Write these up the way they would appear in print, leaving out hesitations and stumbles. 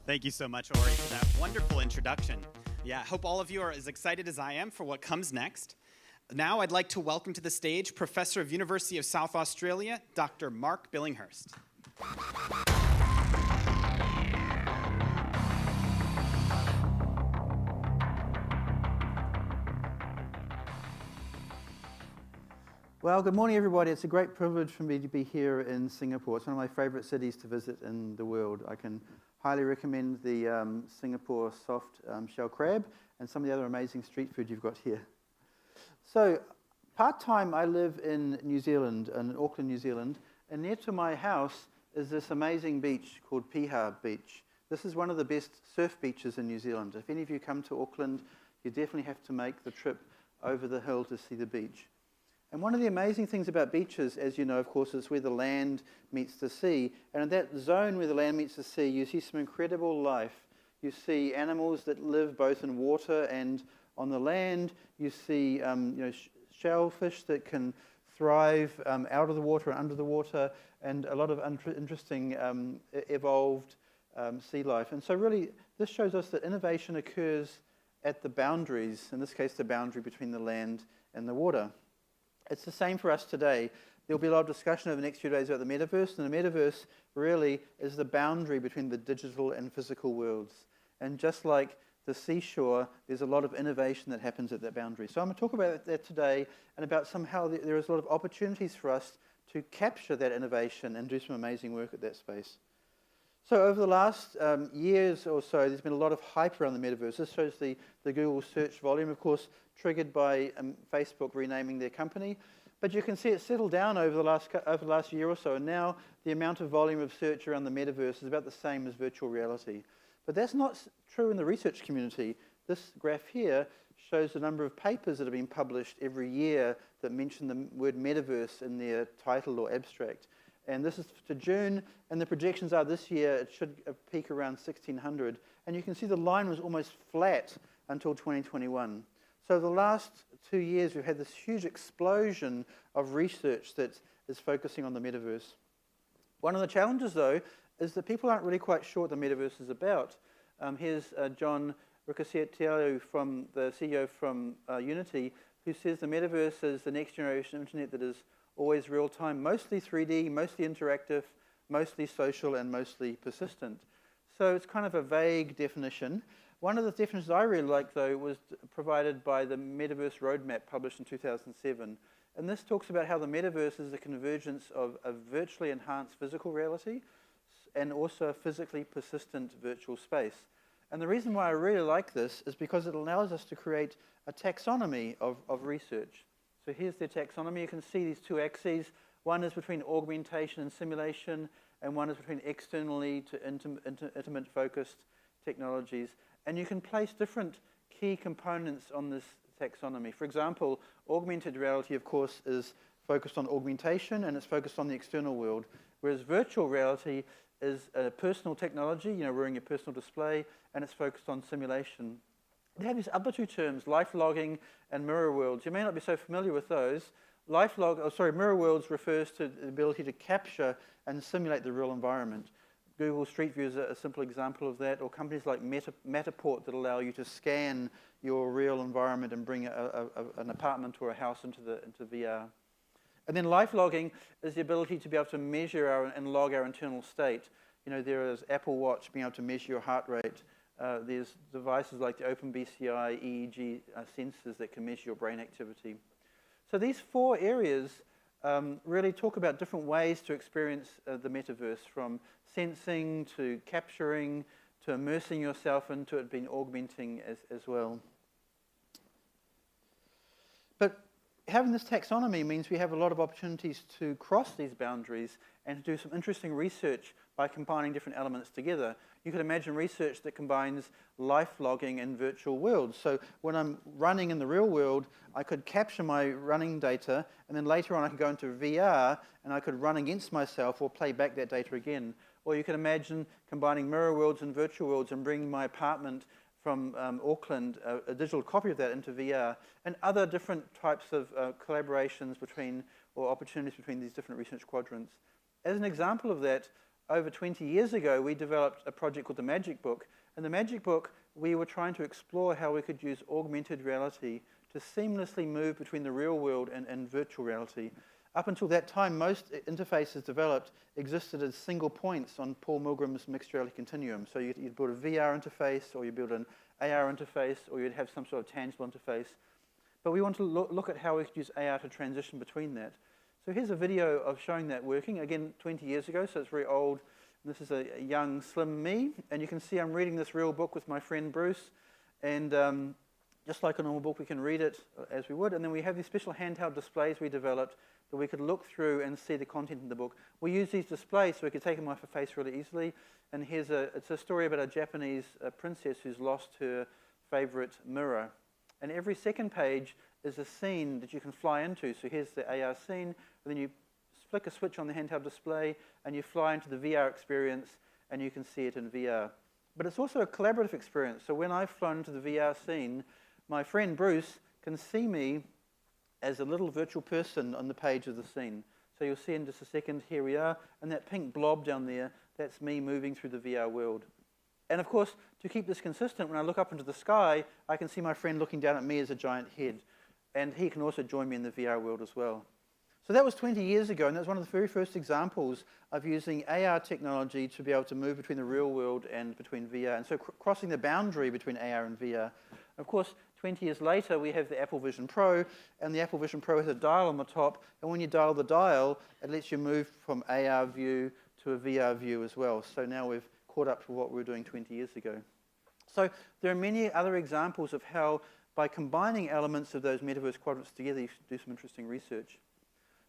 Thank you so much, Ori, for that wonderful introduction. Yeah, I hope all of you are as excited as I am for what comes next. Now I'd like to welcome to the stage Professor of University of South Australia, Dr. Mark Billinghurst. Well, good morning, everybody. It's a great privilege for me to be here in Singapore. It's one of my favorite cities to visit in the world. I can highly recommend the Singapore soft shell crab and some of the other amazing street food you've got here. So, part-time, I live in New Zealand, in Auckland, New Zealand, and near to my house is this amazing beach called Piha Beach. This is one of the best surf beaches in New Zealand. If any of you come to Auckland, you definitely have to make the trip over the hill to see the beach. And one of the amazing things about beaches, as you know, of course, is where the land meets the sea. And in that zone where the land meets the sea, you see some incredible life. You see animals that live both in water and on the land. You see shellfish that can thrive out of the water and under the water, and a lot of interesting evolved sea life. And so really, this shows us that innovation occurs at the boundaries, in this case, the boundary between the land and the water. It's the same for us today. There'll be a lot of discussion over the next few days about the metaverse, and the metaverse really is the boundary between the digital and physical worlds. And just like the seashore, there's a lot of innovation that happens at that boundary. So I'm going to talk about that today, and about somehow there is a lot of opportunities for us to capture that innovation and do some amazing work at that space. So over the last years or so, there's been a lot of hype around the metaverse. This shows the Google search volume, of course, triggered by Facebook renaming their company. But you can see it settled down over the last year or so, and now the amount of volume of search around the metaverse is about the same as virtual reality. But that's not true in the research community. This graph here shows the number of papers that have been published every year that mention the word metaverse in their title or abstract. And this is to June, and the projections are this year it should peak around 1,600. And you can see the line was almost flat until 2021. So the last 2 years, we've had this huge explosion of research that is focusing on the metaverse. One of the challenges, though, is that people aren't really quite sure what the metaverse is about. Here's John Riccitiello, from the CEO from Unity, who says the metaverse is the next generation of internet that is always real-time, mostly 3D, mostly interactive, mostly social, and mostly persistent. So it's kind of a vague definition. One of the definitions I really like, though, was provided by the Metaverse Roadmap published in 2007. And this talks about how the metaverse is a convergence of a virtually enhanced physical reality and also a physically persistent virtual space. And the reason why I really like this is because it allows us to create a taxonomy of research. So here's the taxonomy. You can see these two axes. One is between augmentation and simulation, and one is between externally to intimate focused technologies. And you can place different key components on this taxonomy. For example, augmented reality, of course, is focused on augmentation, and it's focused on the external world, whereas virtual reality is a personal technology, wearing your personal display, and it's focused on simulation. They have these other two terms, life logging and mirror worlds. You may not be so familiar with those. Mirror worlds refers to the ability to capture and simulate the real environment. Google Street View is a simple example of that, or companies like Matterport that allow you to scan your real environment and bring an apartment or a house into VR. And then life logging is the ability to be able to measure and log our internal state. There is Apple Watch being able to measure your heart rate. There's devices like the OpenBCI EEG sensors that can measure your brain activity. So these four areas really talk about different ways to experience the metaverse, from sensing to capturing to immersing yourself into it, being augmenting as well. But having this taxonomy means we have a lot of opportunities to cross these boundaries and to do some interesting research by combining different elements together. You could imagine research that combines life logging and virtual worlds. So when I'm running in the real world, I could capture my running data, and then later on I could go into VR and I could run against myself or play back that data again. Or you can imagine combining mirror worlds and virtual worlds and bringing my apartment from Auckland, a digital copy of that into VR, and other different types of collaborations between, or opportunities between these different research quadrants. As an example of that, over 20 years ago, we developed a project called the Magic Book. In the Magic Book, we were trying to explore how we could use augmented reality to seamlessly move between the real world and virtual reality. Up until that time, most interfaces developed existed as single points on Paul Milgram's mixed reality continuum. So you'd build a VR interface, or you build an AR interface, or you'd have some sort of tangible interface. But we want to look at how we could use AR to transition between that. So here's a video of showing that working, again, 20 years ago, so it's very old. This is a young, slim me, and you can see I'm reading this real book with my friend Bruce, and just like a normal book, we can read it as we would, and then we have these special handheld displays we developed that we could look through and see the content in the book. We use these displays so we could take them off her face really easily, and it's a story about a Japanese princess who's lost her favorite mirror. And every second page is a scene that you can fly into. So here's the AR scene, and then you flick a switch on the handheld display, and you fly into the VR experience, and you can see it in VR. But it's also a collaborative experience. So when I've flown into the VR scene, my friend Bruce can see me as a little virtual person on the page of the scene. So you'll see in just a second, here we are, and that pink blob down there, that's me moving through the VR world. And of course, to keep this consistent, when I look up into the sky, I can see my friend looking down at me as a giant head. And he can also join me in the VR world as well. So that was 20 years ago, and that was one of the very first examples of using AR technology to be able to move between the real world and between VR, and so crossing the boundary between AR and VR. Of course, 20 years later, we have the Apple Vision Pro, and the Apple Vision Pro has a dial on the top, and when you dial the dial, it lets you move from AR view to a VR view as well. So now we've caught up to what we were doing 20 years ago. So there are many other examples of how, by combining elements of those metaverse quadrants together, you can do some interesting research.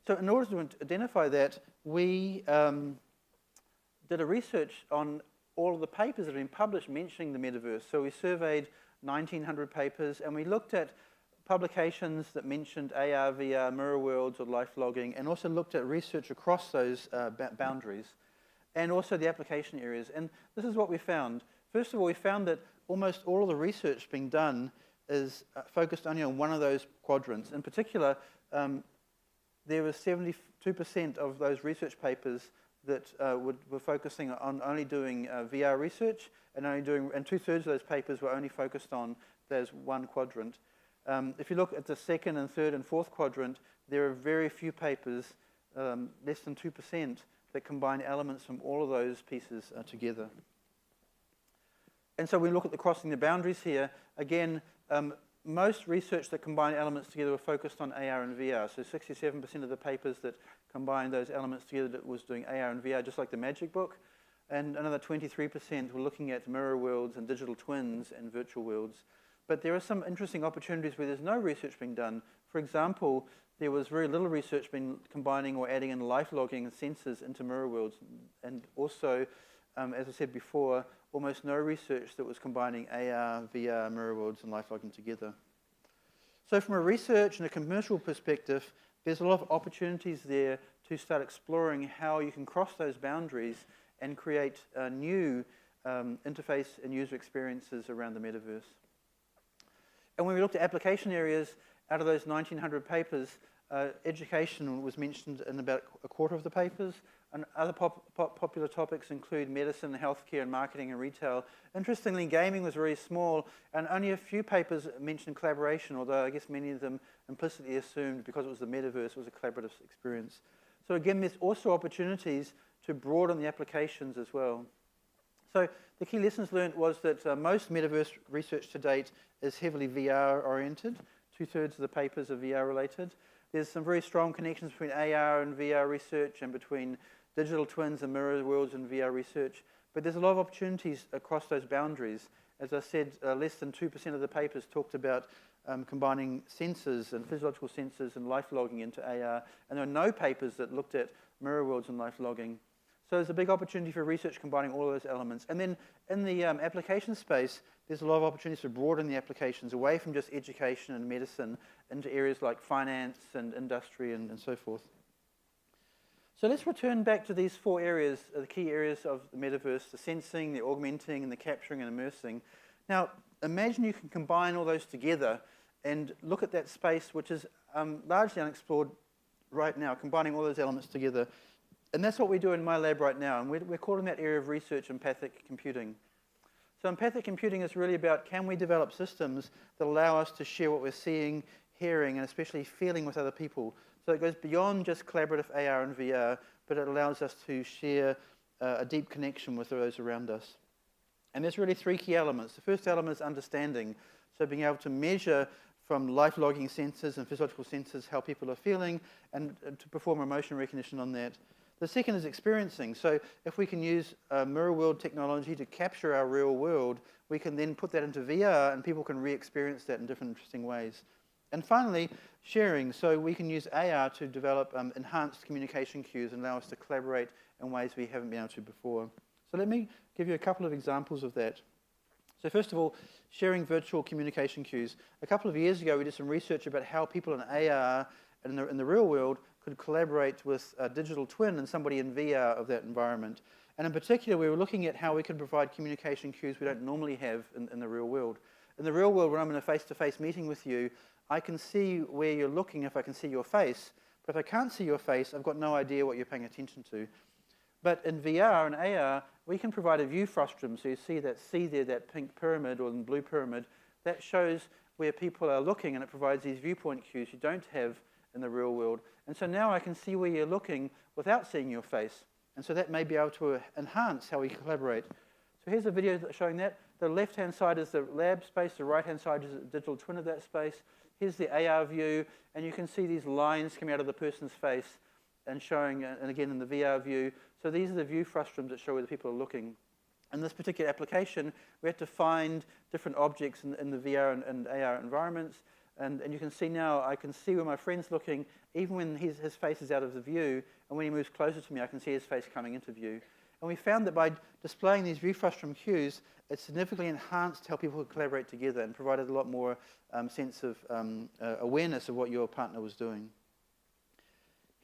So in order to identify that, we did a research on all of the papers that have been published mentioning the metaverse. So we surveyed 1,900 papers, and we looked at publications that mentioned AR, VR, mirror worlds, or life logging, and also looked at research across those boundaries, and also the application areas. And this is what we found. First of all, we found that almost all of the research being done is focused only on one of those quadrants. In particular, there was 72% of those research papers that were focusing on only doing VR research, and 2/3 of those papers were only focused on those one quadrant. If you look at the second and third and fourth quadrant, there are very few papers, less than 2%, that combine elements from all of those pieces together. And so we look at the crossing the boundaries here. Again, most research that combined elements together were focused on AR and VR. So 67% of the papers that combined those elements together that was doing AR and VR, just like the Magic Book. And another 23% were looking at mirror worlds and digital twins and virtual worlds. But there are some interesting opportunities where there's no research being done. For example, there was very little research being combining or adding in life logging and sensors into mirror worlds. And also, as I said before, almost no research that was combining AR, VR, mirror worlds, and life logging together. So from a research and a commercial perspective, there's a lot of opportunities there to start exploring how you can cross those boundaries and create new interface and user experiences around the metaverse. And when we looked at application areas, out of those 1,900 papers, education was mentioned in about a quarter of the papers, and other popular topics include medicine, healthcare, and marketing and retail. Interestingly, gaming was very small, and only a few papers mentioned collaboration, although I guess many of them implicitly assumed because it was the metaverse, it was a collaborative experience. So again, there's also opportunities to broaden the applications as well. So the key lessons learned was that most metaverse research to date is heavily VR-oriented. 2/3 of the papers are VR-related. There's some very strong connections between AR and VR research and between digital twins and mirror worlds and VR research. But there's a lot of opportunities across those boundaries. As I said, less than 2% of the papers talked about combining sensors and physiological sensors and life logging into AR. And there are no papers that looked at mirror worlds and life logging. So there's a big opportunity for research combining all of those elements. And then in the application space, there's a lot of opportunities to broaden the applications away from just education and medicine into areas like finance and industry and so forth. So let's return back to these four areas, the key areas of the metaverse: the sensing, the augmenting, and the capturing and immersing. Now, imagine you can combine all those together and look at that space, which is largely unexplored right now, combining all those elements together. And that's what we do in my lab right now, and we're calling that area of research empathic computing. So empathic computing is really about, can we develop systems that allow us to share what we're seeing, hearing, and especially feeling with other people. So it goes beyond just collaborative AR and VR, but it allows us to share a deep connection with those around us. And there's really three key elements. The first element is understanding, so being able to measure from life-logging sensors and physiological sensors how people are feeling, and to perform emotion recognition on that. The second is experiencing. So if we can use mirror world technology to capture our real world, we can then put that into VR and people can re-experience that in different interesting ways. And finally, sharing. So we can use AR to develop enhanced communication cues and allow us to collaborate in ways we haven't been able to before. So let me give you a couple of examples of that. So first of all, sharing virtual communication cues. A couple of years ago, we did some research about how people in AR and in the real world could collaborate with a digital twin and somebody in VR of that environment. And in particular, we were looking at how we could provide communication cues we don't normally have in the real world. In the real world, when I'm in a face-to-face meeting with you, I can see where you're looking if I can see your face. But if I can't see your face, I've got no idea what you're paying attention to. But in VR and AR, we can provide a view frustum. So you see there, that pink pyramid or the blue pyramid. That shows where people are looking, and it provides these viewpoint cues you don't have in the real world. And so now I can see where you're looking without seeing your face. And so that may be able to enhance how we collaborate. So here's a video showing that. The left-hand side is the lab space. The right-hand side is a digital twin of that space. Here's the AR view. And you can see these lines coming out of the person's face and showing, and again in the VR view. So these are the view frustrums that show where the people are looking. In this particular application, we had to find different objects in the VR and AR environments. And you can see now, I can see where my friend's looking, even when his face is out of the view, and when he moves closer to me, I can see his face coming into view. And we found that by displaying these view frustrum cues, it significantly enhanced how people could collaborate together and provided a lot more sense of awareness of what your partner was doing.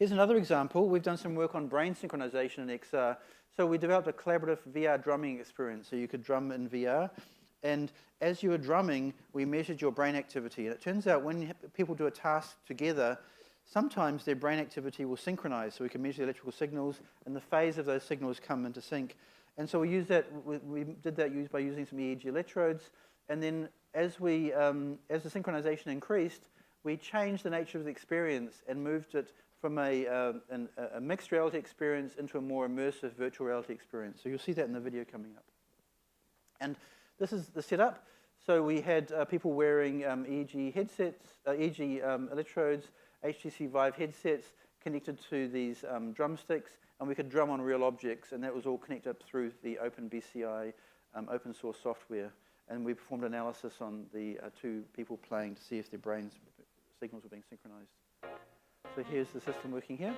Here's another example. We've done some work on brain synchronization in XR. So we developed a collaborative VR drumming experience. So you could drum in VR. And as you were drumming, we measured your brain activity. And it turns out when people do a task together, sometimes their brain activity will synchronize. So we can measure the electrical signals, and the phase of those signals come into sync. And so we used that. We did that by using some EEG electrodes. And then as the synchronization increased, we changed the nature of the experience and moved it from a mixed reality experience into a more immersive virtual reality experience. So you'll see that in the video coming up. And this is the setup. So we had people wearing EEG headsets, EEG electrodes, HTC Vive headsets connected to these drumsticks, and we could drum on real objects, and that was all connected up through the OpenBCI open source software. And we performed analysis on the two people playing to see if their brains signals were being synchronized. So here's the system working here.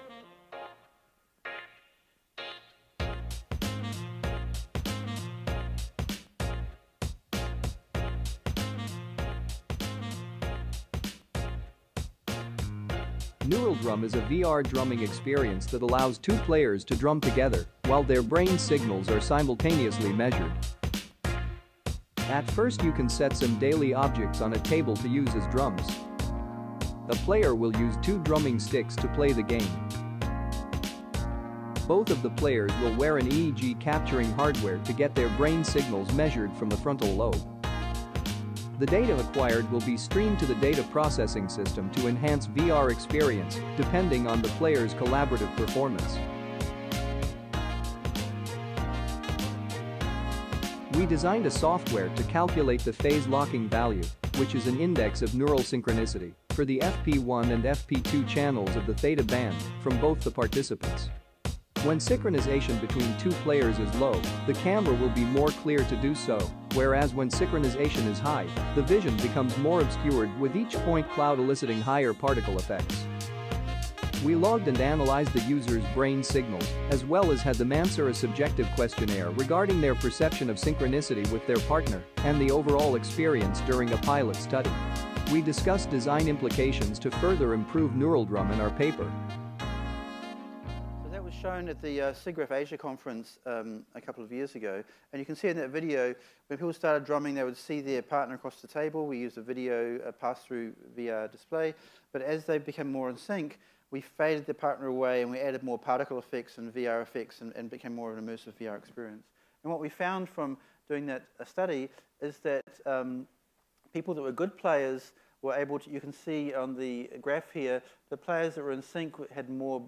Neural Drum is a VR drumming experience that allows two players to drum together while their brain signals are simultaneously measured. At first, you can set some daily objects on a table to use as drums. A player will use two drumming sticks to play the game. Both of the players will wear an EEG capturing hardware to get their brain signals measured from the frontal lobe. The data acquired will be streamed to the data processing system to enhance VR experience, depending on the player's collaborative performance. We designed a software to calculate the phase locking value, which is an index of neural synchronicity, for the FP1 and FP2 channels of the theta band from both the participants. When synchronization between two players is low, the camera will be more clear to do so, whereas when synchronization is high, the vision becomes more obscured with each point cloud eliciting higher particle effects. We logged and analyzed the user's brain signals, as well as had them answer a subjective questionnaire regarding their perception of synchronicity with their partner and the overall experience during a pilot study. We discussed design implications to further improve Neural Drum in our paper. So that was shown at the SIGGRAPH Asia conference a couple of years ago. And you can see in that video, when people started drumming, they would see their partner across the table. We used a video pass-through VR display. But as they became more in sync, we faded the partner away and we added more particle effects and VR effects and became more of an immersive VR experience. And what we found from doing that study is that people that were good players were able to, you can see on the graph here, the players that were in sync had more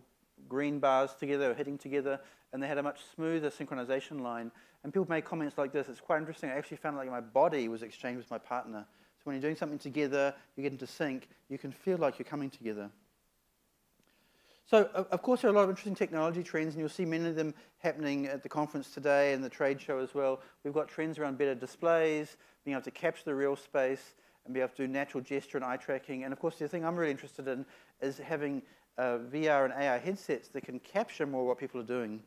green bars together, or hitting together, and they had a much smoother synchronization line. And people made comments like this. It's quite interesting. I actually found like my body was exchanged with my partner. So when you're doing something together, you get into sync, you can feel like you're coming together. So, of course, there are a lot of interesting technology trends, and you'll see many of them happening at the conference today and the trade show as well. We've got trends around better displays, being able to capture the real space, and be able to do natural gesture and eye tracking. And, of course, the thing I'm really interested in is having VR and AR headsets that can capture more what people are doing.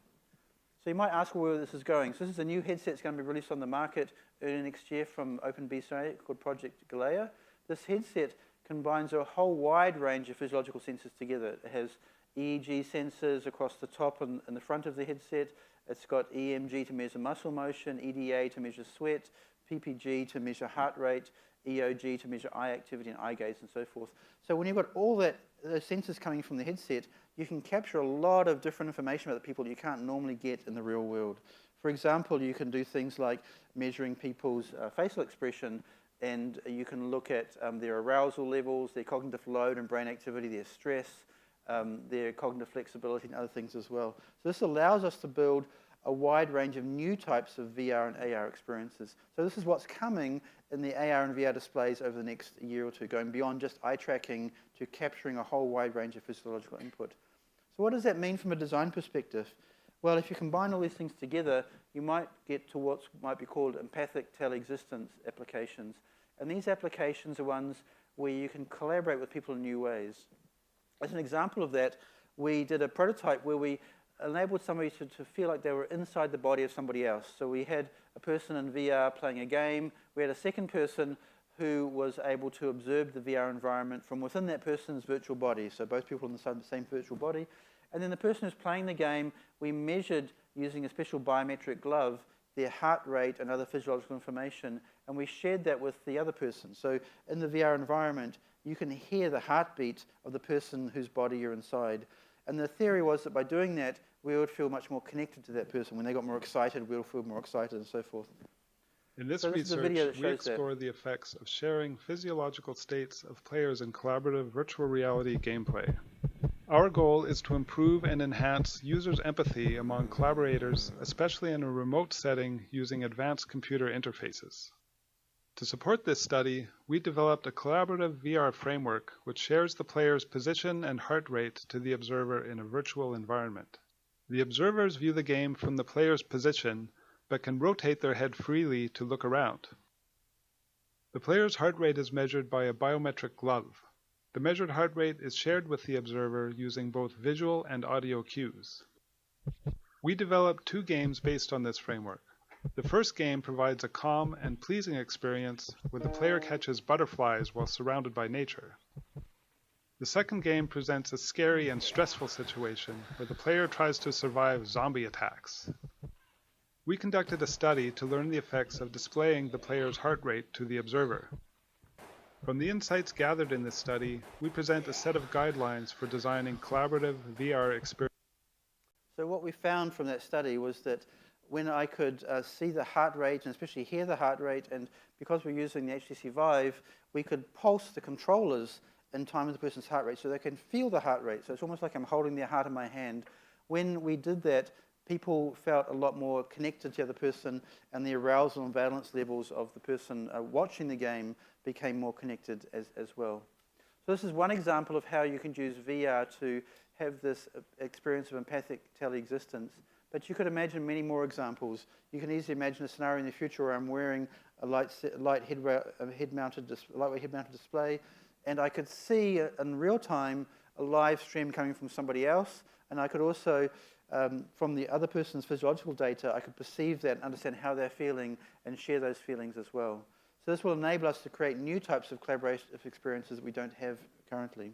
So you might ask where this is going. So this is a new headset that's going to be released on the market early next year from OpenBSA called Project Galea. This headset combines a whole wide range of physiological sensors together. It has EEG sensors across the top and the front of the headset. It's got EMG to measure muscle motion, EDA to measure sweat, PPG to measure heart rate, EOG to measure eye activity and eye gaze and so forth. So when you've got all those sensors coming from the headset, you can capture a lot of different information about the people you can't normally get in the real world. For example, you can do things like measuring people's facial expression, and you can look at their arousal levels, their cognitive load and brain activity, their stress, their cognitive flexibility and other things as well. So this allows us to build a wide range of new types of VR and AR experiences. So this is what's coming in the AR and VR displays over the next year or two, going beyond just eye tracking to capturing a whole wide range of physiological input. So what does that mean from a design perspective? Well, if you combine all these things together, you might get to what might be called empathic teleexistence applications. And these applications are ones where you can collaborate with people in new ways. As an example of that, we did a prototype where we enabled somebody to feel like they were inside the body of somebody else. So we had a person in VR playing a game. We had a second person who was able to observe the VR environment from within that person's virtual body. So both people in the same virtual body. And then the person who's playing the game, we measured using a special biometric glove their heart rate and other physiological information, and we shared that with the other person. So in the VR environment, you can hear the heartbeat of the person whose body you're inside. And the theory was that by doing that, we would feel much more connected to that person. When they got more excited, we'll feel more excited and so forth. In this research, we explore the effects of sharing physiological states of players in collaborative virtual reality gameplay. Our goal is to improve and enhance users' empathy among collaborators, especially in a remote setting using advanced computer interfaces. To support this study, we developed a collaborative VR framework which shares the player's position and heart rate to the observer in a virtual environment. The observers view the game from the player's position, but can rotate their head freely to look around. The player's heart rate is measured by a biometric glove. The measured heart rate is shared with the observer using both visual and audio cues. We developed 2 games based on this framework. The first game provides a calm and pleasing experience where the player catches butterflies while surrounded by nature. The second game presents a scary and stressful situation where the player tries to survive zombie attacks. We conducted a study to learn the effects of displaying the player's heart rate to the observer. From the insights gathered in this study, we present a set of guidelines for designing collaborative VR experiences. So what we found from that study was that when I could see the heart rate and especially hear the heart rate, and because we're using the HTC Vive, we could pulse the controllers in time with the person's heart rate so they can feel the heart rate. So it's almost like I'm holding their heart in my hand. When we did that, people felt a lot more connected to the other person, and the arousal and valence levels of the person watching the game became more connected as well. So this is one example of how you can use VR to have this experience of empathic teleexistence. But you could imagine many more examples. You can easily imagine a scenario in the future where I'm wearing a lightweight head-mounted display, and I could see in real time a live stream coming from somebody else, and I could also, from the other person's physiological data, I could perceive that and understand how they're feeling and share those feelings as well. So this will enable us to create new types of collaborative experiences that we don't have currently.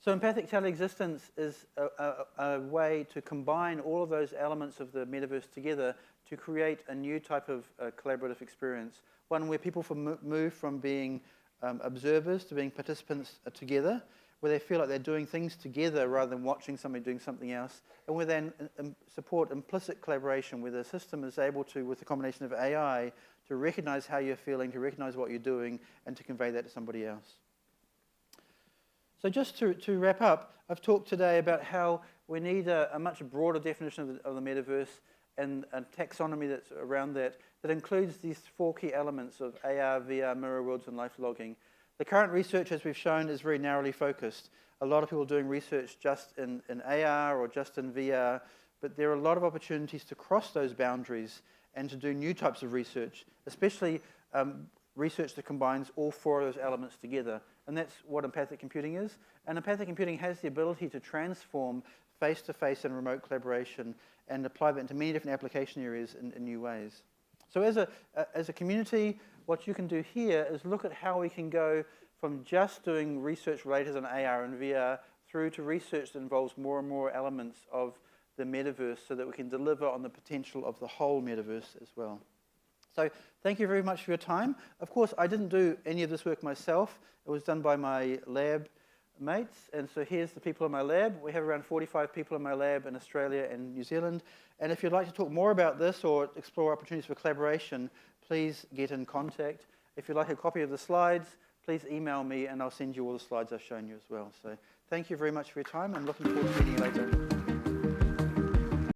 So empathic teleexistence is a way to combine all of those elements of the metaverse together to create a new type of collaborative experience, one where people move from being observers to being participants together, where they feel like they're doing things together rather than watching somebody doing something else, and we then support implicit collaboration, where the system is able to, with a combination of AI, to recognize how you're feeling, to recognize what you're doing, and to convey that to somebody else. So just to wrap up, I've talked today about how we need a much broader definition of the metaverse and a taxonomy that's around that includes these 4 key elements of AR, VR, mirror worlds, and life logging. The current research, as we've shown, is very narrowly focused. A lot of people are doing research just in AR or just in VR, but there are a lot of opportunities to cross those boundaries and to do new types of research, especially research that combines all 4 of those elements together. And that's what empathic computing is. And empathic computing has the ability to transform face-to-face and remote collaboration and apply that into many different application areas in new ways. So as a community, what you can do here is look at how we can go from just doing research related on AR and VR through to research that involves more and more elements of the metaverse so that we can deliver on the potential of the whole metaverse as well. So thank you very much for your time. Of course, I didn't do any of this work myself. It was done by my lab mates, and so here's the people in my lab. We have around 45 people in my lab in Australia and New Zealand. And if you'd like to talk more about this or explore opportunities for collaboration, please get in contact. If you'd like a copy of the slides, please email me and I'll send you all the slides I've shown you as well. So thank you very much for your time. I'm looking forward to meeting you later.